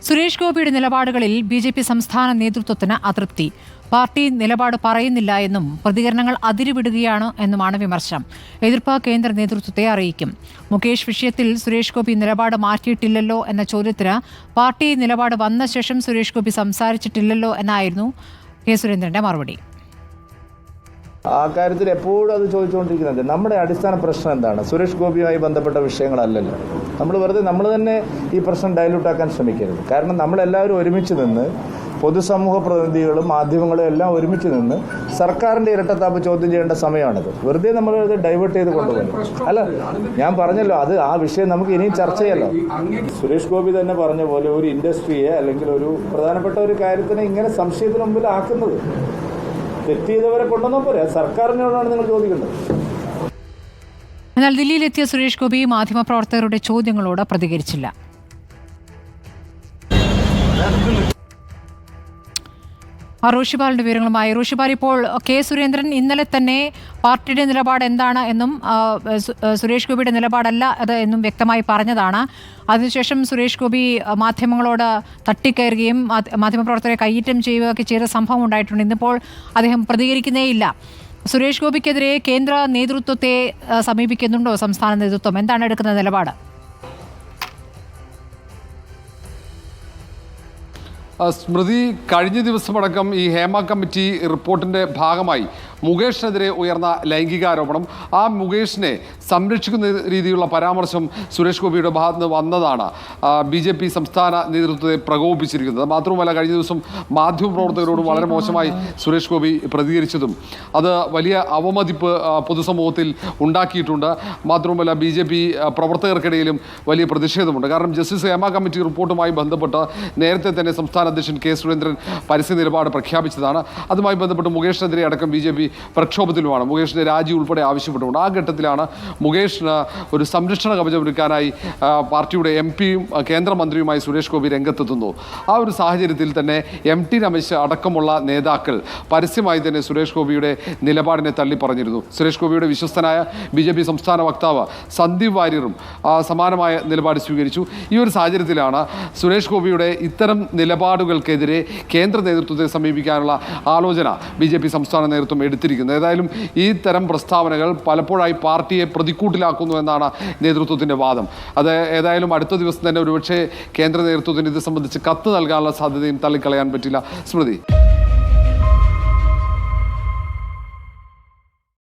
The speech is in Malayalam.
സുരേഷ് ഗോപിയുടെ നിലപാടുകളിൽ ബി.ജെ.പി. സംസ്ഥാന നേതൃത്വത്തിന് അതൃപ്തി. പാർട്ടി നിലപാട് പറയുന്നില്ല എന്നും പ്രതികരണങ്ങൾ അതിരുവിടുകയാണ് എന്നുമാണ് വിമർശനം. എതിർപ്പ് കേന്ദ്ര നേതൃത്വത്തെ അറിയിക്കും. മുകേഷ് വിഷയത്തിൽ സുരേഷ് ഗോപി നിലപാട് മാറ്റിയിട്ടില്ലല്ലോ എന്ന ചോദ്യത്തിന് പാർട്ടി നിലപാട് വന്ന ശേഷം സുരേഷ് ഗോപി സംസാരിച്ചിട്ടില്ലല്ലോ എന്നായിരുന്നു കെ സുരേന്ദ്രന്റെ മറുപടി. ആ കാര്യത്തിൽ എപ്പോഴും അത് ചോദിച്ചുകൊണ്ടിരിക്കുന്നുണ്ട്. നമ്മുടെ അടിസ്ഥാന പ്രശ്നം എന്താണ്? സുരേഷ് ഗോപിയുമായി ബന്ധപ്പെട്ട വിഷയങ്ങളല്ലല്ലോ. നമ്മൾ തന്നെ ഈ പ്രശ്നം ഡൈലൂട്ടാക്കാൻ ശ്രമിക്കരുത്. കാരണം നമ്മളെല്ലാവരും ഒരുമിച്ച് നിന്ന്, പൊതുസമൂഹ പ്രതിനിധികളും മാധ്യമങ്ങളും എല്ലാം ഒരുമിച്ച് നിന്ന് സർക്കാരിൻ്റെ ഇരട്ടത്താപ്പ് ചോദ്യം ചെയ്യേണ്ട സമയമാണിത്. വെറുതെ നമ്മൾ ഡൈവേർട്ട് ചെയ്ത് കൊണ്ടുപോകും. അല്ല, ഞാൻ പറഞ്ഞല്ലോ, ആ വിഷയം നമുക്ക് ഇനിയും ചർച്ച ചെയ്യാമല്ലോ. സുരേഷ് ഗോപി തന്നെ പറഞ്ഞ പോലെ ഒരു ഇൻഡസ്ട്രിയെ അല്ലെങ്കിൽ ഒരു പ്രധാനപ്പെട്ട ഒരു കാര്യത്തിനെ ഇങ്ങനെ സംശയത്തിന് മുമ്പിൽ ആക്കുന്നത്, തെറ്റ് ചെയ്തവരെ കൊണ്ടുവന്നാൽ പോരെ, സർക്കാരിനോടാണ് നിങ്ങൾ ചോദിക്കേണ്ടത്. എന്നാൽ ദില്ലിയിലെത്തിയ സുരേഷ് ഗോപി മാധ്യമപ്രവർത്തകരുടെ ചോദ്യങ്ങളോട് പ്രതികരിച്ചില്ല. റോഷിപാലിന്റെ വിവരങ്ങളുമായി. റോഷിപാൽ, ഇപ്പോൾ കെ സുരേന്ദ്രൻ ഇന്നലെ തന്നെ പാർട്ടിയുടെ നിലപാട് എന്താണ് എന്നും സുരേഷ് ഗോപിയുടെ നിലപാടല്ല അത് എന്നും വ്യക്തമായി പറഞ്ഞതാണ്. അതിനുശേഷം സുരേഷ് ഗോപി മാധ്യമങ്ങളോട് തട്ടിക്കയറുകയും മാധ്യമപ്രവർത്തകരെ കയ്യേറ്റം ചെയ്യുകയൊക്കെ ചെയ്ത സംഭവം ഉണ്ടായിട്ടുണ്ട്. ഇന്നിപ്പോൾ അദ്ദേഹം പ്രതികരിക്കുന്നേയില്ല. സുരേഷ് ഗോപിക്കെതിരെ കേന്ദ്ര നേതൃത്വത്തെ സമീപിക്കുന്നുണ്ടോ സംസ്ഥാന നേതൃത്വം? എന്താണ് എടുക്കുന്ന നിലപാട്? സ്മൃതി, കഴിഞ്ഞ ദിവസമടക്കം ഈ ഹേമ കമ്മിറ്റി റിപ്പോർട്ടിൻ്റെ ഭാഗമായി മുകേഷിനെതിരെ ഉയർന്ന ലൈംഗികാരോപണം, ആ മുകേഷിനെ സംരക്ഷിക്കുന്ന രീതിയിലുള്ള പരാമർശം സുരേഷ് ഗോപിയുടെ ഭാഗത്ത് നിന്ന് വന്നതാണ് ബി.ജെ.പി. സംസ്ഥാന നേതൃത്വത്തെ പ്രകോപിപ്പിച്ചിരിക്കുന്നത്. മാത്രവുമല്ല, കഴിഞ്ഞ ദിവസം മാധ്യമപ്രവർത്തകരോട് വളരെ മോശമായി സുരേഷ് ഗോപി പ്രതികരിച്ചതും അത് വലിയ അവമതിപ്പ് പൊതുസമൂഹത്തിൽ ഉണ്ടാക്കിയിട്ടുണ്ട്. മാത്രവുമല്ല, ബി.ജെ.പി. പ്രവർത്തകർക്കിടയിലും വലിയ പ്രതിഷേധമുണ്ട്. കാരണം ജസ്റ്റിസ് ഹേമ കമ്മിറ്റി റിപ്പോർട്ടുമായി ബന്ധപ്പെട്ട് നേരത്തെ തന്നെ സംസ്ഥാന അധ്യക്ഷൻ കെ സുരേന്ദ്രൻ പരസ്യ നിലപാട് പ്രഖ്യാപിച്ചതാണ്. അതുമായി ബന്ധപ്പെട്ട് മുകേഷിനെതിരെ അടക്കം ബി.ജെ.പി. പ്രക്ഷോഭത്തിലുമാണ്. മുകേഷിന്റെ രാജി ഉൾപ്പെടെ ആവശ്യപ്പെട്ടുകൊണ്ട് ആ ഘട്ടത്തിലാണ് മുകേഷിന് ഒരു സംരക്ഷണ കവചമൊരുക്കാനായി പാർട്ടിയുടെ എം.പിയും കേന്ദ്രമന്ത്രിയുമായി സുരേഷ് ഗോപി രംഗത്തെത്തുന്നു. ആ ഒരു സാഹചര്യത്തിൽ തന്നെ എം.ടി. രമേശ് അടക്കമുള്ള നേതാക്കൾ പരസ്യമായി തന്നെ സുരേഷ് ഗോപിയുടെ നിലപാടിനെ തള്ളി പറഞ്ഞിരുന്നു. സുരേഷ് ഗോപിയുടെ വിശ്വസ്തനായ ബി.ജെ.പി. സംസ്ഥാന വക്താവ് സന്ദീപ് വാര്യറും സമാനമായ നിലപാട് സ്വീകരിച്ചു. ഈ ഒരു സാഹചര്യത്തിലാണ് സുരേഷ് ഗോപിയുടെ ഇത്തരം നിലപാടുകൾക്കെതിരെ കേന്ദ്ര നേതൃത്വത്തെ സമീപിക്കാനുള്ള ആലോചന ബി.ജെ.പി. സംസ്ഥാന നേതൃത്വം എടുത്തിരിക്കുന്നത്. ഏതായാലും ഈ തരം പ്രസ്താവനകൾ പലപ്പോഴായി പാർട്ടിയെ പ്രതിക്കൂട്ടിലാക്കുന്നു എന്നാണ് നേതൃത്വത്തിൻ്റെ വാദം. അത് ഏതായാലും അടുത്ത ദിവസം തന്നെ ഒരുപക്ഷെ കേന്ദ്ര നേതൃത്വത്തിന് ഇത് സംബന്ധിച്ച് കത്ത് നൽകാനുള്ള സാധ്യതയും തള്ളിക്കളയാൻ പറ്റില്ല. സ്മൃതി.